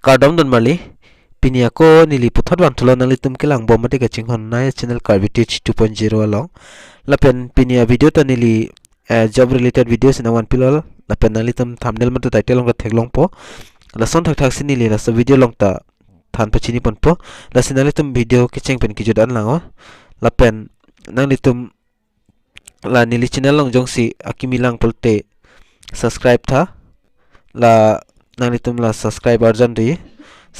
Kardom don mali pinia ko nili puthot wan thula nali tum kilang bom mate ka chinghon na channel Karbi teach 2.0 along lapen pinia video ta nili job related videos in one pilol lapen nali tum thumbnail mate title long ka theklong po la son thak thak sinili la so video long ta than pachini pon po la sinali tum video kicheng pen kijut an lango lapen nali tum la nili channel long jongsi akimilang polte subscribe tha la nali tum la subscribe arjan ri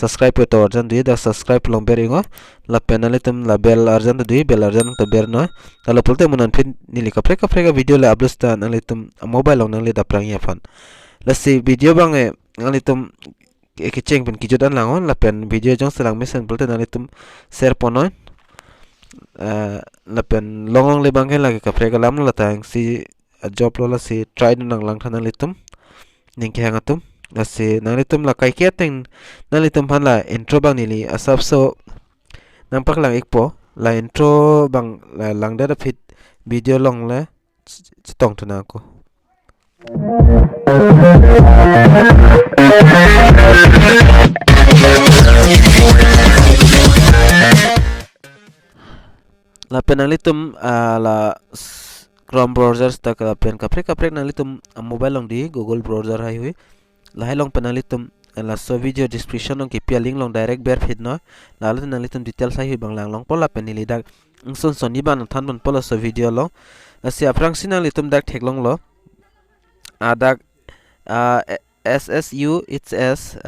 subscribe to arjan dui da subscribe long beringo la penale tum la bell arjan dui bell arjan to berno la polte munan pin nili kapre kapre video la upload sta nali tum mobile long nali da prang ya fan la si video bang e nali tum kicheng pen kijodan langon la pen video jong selang mesen polte nali tum share ponoy la pen long le bang la kapre kalam la tang si job lo la si try nang lang thana litum ning ke hangatum ase nalitum la kai ke teng nalitum han la intro bang nili asap so nampak lang ikpo la intro bang la lang da fit video long la chitong tuna ko la penalitum la Chrome browser tak la pen kapre nalitum mobile long di Google browser hai hui lahai long penalitum la so video description long kipia link long direct ber fit no la nalitum details hai hui banglang long pola penili dak son soni ban than bon pola so video long asi aprang sinalitum dak theklong lo adak SSUHS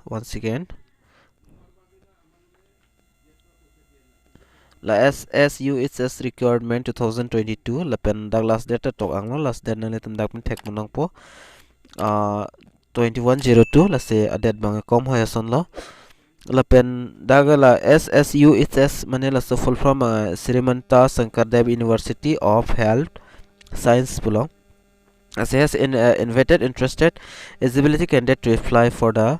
once again la SSUHS Recruitment 2022 la pen dak last date tok ang last date nalitum dak pen thek monong po 2102 la se adet bang kom hoya son lo la pen daga la SSUHS mane la so full from Srimanta Sankardev University of Health Science pulo as has invited interested eligibility candidate to apply for the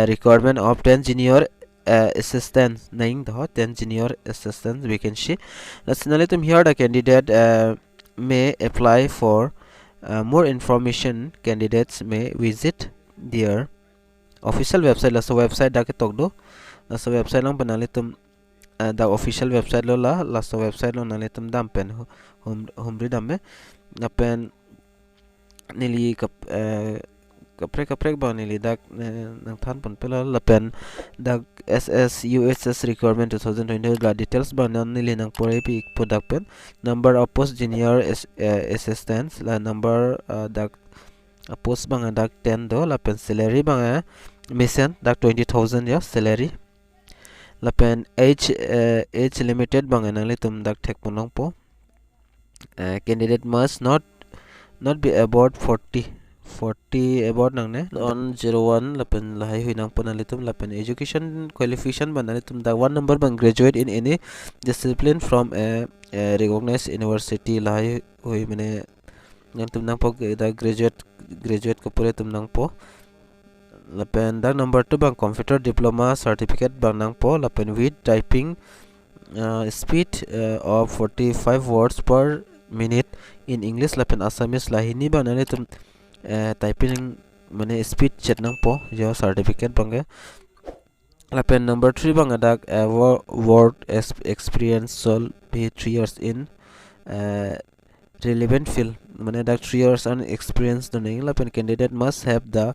requirement of 10 junior assistant naing the 10 junior assistant vacancy let's nalitum here the candidate may apply for more information candidates may visit their official website la so website da ke tokdo la so website lang banalitum da official website lo la so website lo nalitum dam pen homri dam me na pen nili kapre ba nili dak nang than pon pela la pen dak SSUHS Recruitment 2020 la details ba nili nang pore pi product pen number of post junior assistants la number dak post bang dak 10 do la pen salary bang mission dak 20,000 ya salary la pen age limited bang nali tum dak thek ponong po candidate must not be about 40 about nang ne on 01 la pen la hai hui nang panalitum la pen education qualification banalitum da one number bang graduate in any discipline from a recognized university la hai hui mane nang tum nang po da graduate ko pure tum nang po la pen da number 2 bang computer diploma certificate bang nang po la pen with typing speed of 45 words per minute in English la pen Assamese la hini banalitum typing mane speed chat nang po yo certificate bang la pen number 3 bang adak word experience sol be 3 years in relevant field mane dak 3 years on experience the nang la pen candidate must have the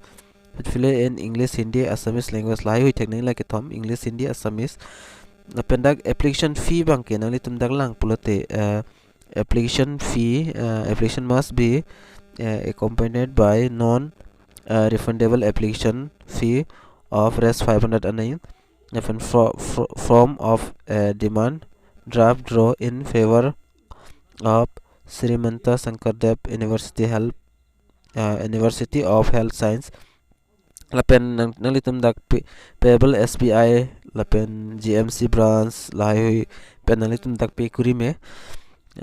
fill in English Hindi Assamese language lai hui theknai la ke thom English Hindi Assamese la pen dak application fee bang ke nali tum dak lang pulote application fee application must be accompanied by non refundable application fee of res 500 anay from of demand draft draw in favor of Srimanta Sankardev University of Health Science la pen nalitum dak payable SBI la pen GMC branch la hui pen nalitum dak pay kuri me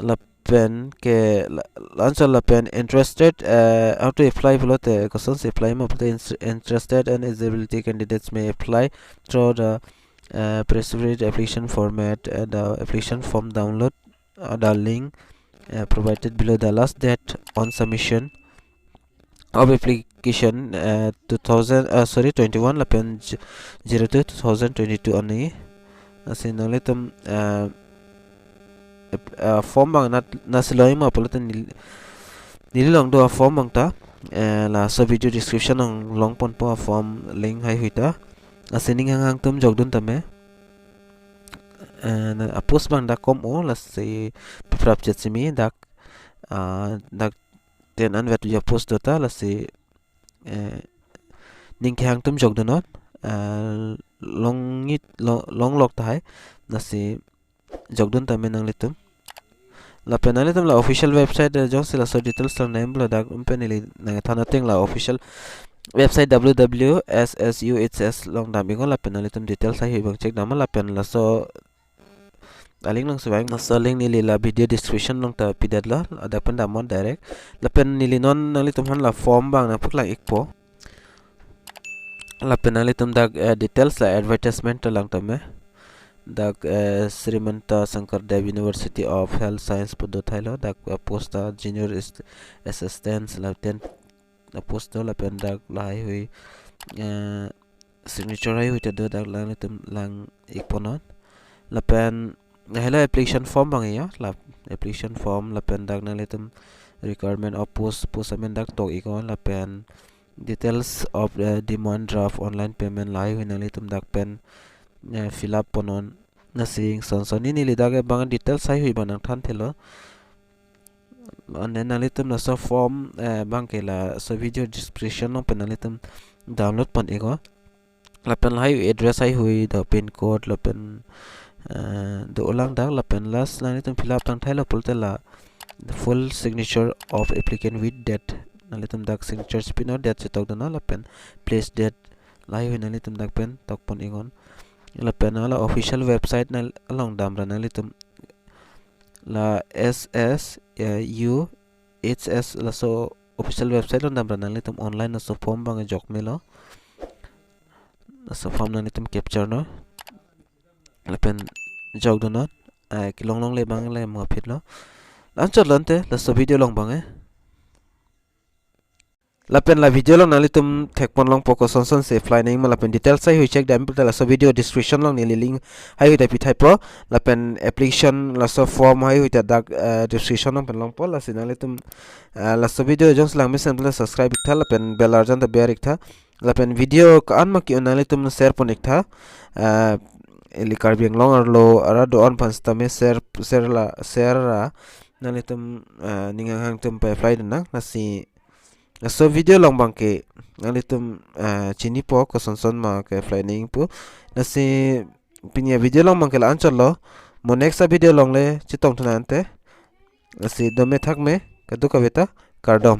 la pen ke launch la pen interested how to apply pulote Koson se apply ma pulote interested and eligibility candidates may apply through the prescribed application format and the application form download the link provided below the last date on submission of application 21 la pen 02 2022 ani asin nang letum form bang na siloi ma polatan nililong do form bang ta la so video description ang long pon po form link hai huita asining hang tum jogdun tame na post bang da kom o la se prap chat simi dak dak ten an vet ya post data la se ning hang tum jogdun not long lok ta hai na se jogdun tame nang litum la penale tam la official website jong sila so details lang name la dak penili na thana ting la official website www.SSUHS long dam bingon la penale tam details hai bang check dam la pen la so aling long subang na so link nili la video description long ta pidat la ada pen damon direct la pen nili non nali tum han la form bang na puklang ikpo la penale tam dak details la advertisement lang tame dak Srimanta Sankardev University of Health Science Pudo Thailo dak posta junior assistant la 10 posta la pen dak lai hui signature hai hui ta dak lang tum lang ikponon la pen hela application form bang ya la application form la pen dak na letum requirement of post amen dak tok ikon la pen details of demand draft online payment lai hui na letum dak pen fill up ponon na sing son ni lidaga bang details sai hui banang than thelo anen nalitum na so form bang ke la so video description no penalitum download pan ego la pen hai address hai hui the pin code la pen do ulang dak la pen last nalitum fill up tang thailo pultela the full signature of applicant with date nalitum dak signature spin date chitok dana la pen place date lai hui nalitum dak pen tok pon egon la pen la official website na along dam rana litum la SSUHS la so official website long dam rana litum online na so form bang jok melo na so form na litum capture no la pen jok do no ki long le bang le mo phit lo lan chot lante la so video long bang la pen la video long nalitum thekpon long poko son se fly nei ma la pen details sai hui check dam la so video description long ni link hai hui ta pi thai pro la pen application la so form hai hui ta dak description long pen long po la sinalitum la so video jong lang mesen la subscribe tha la pen bell arjan ta bear tha la pen video ka an ma ki nalitum share pon tha eli Karbi long arlo ara do on pan sta me share ra nalitum ningang hang tum pa fly na si so video long bang ke nalitum chini po Koson ma ke flying pu na si pinya video long bang ke la anchol lo mo next video long le chitong thana ante na si dome thak me kadu ka beta Kardom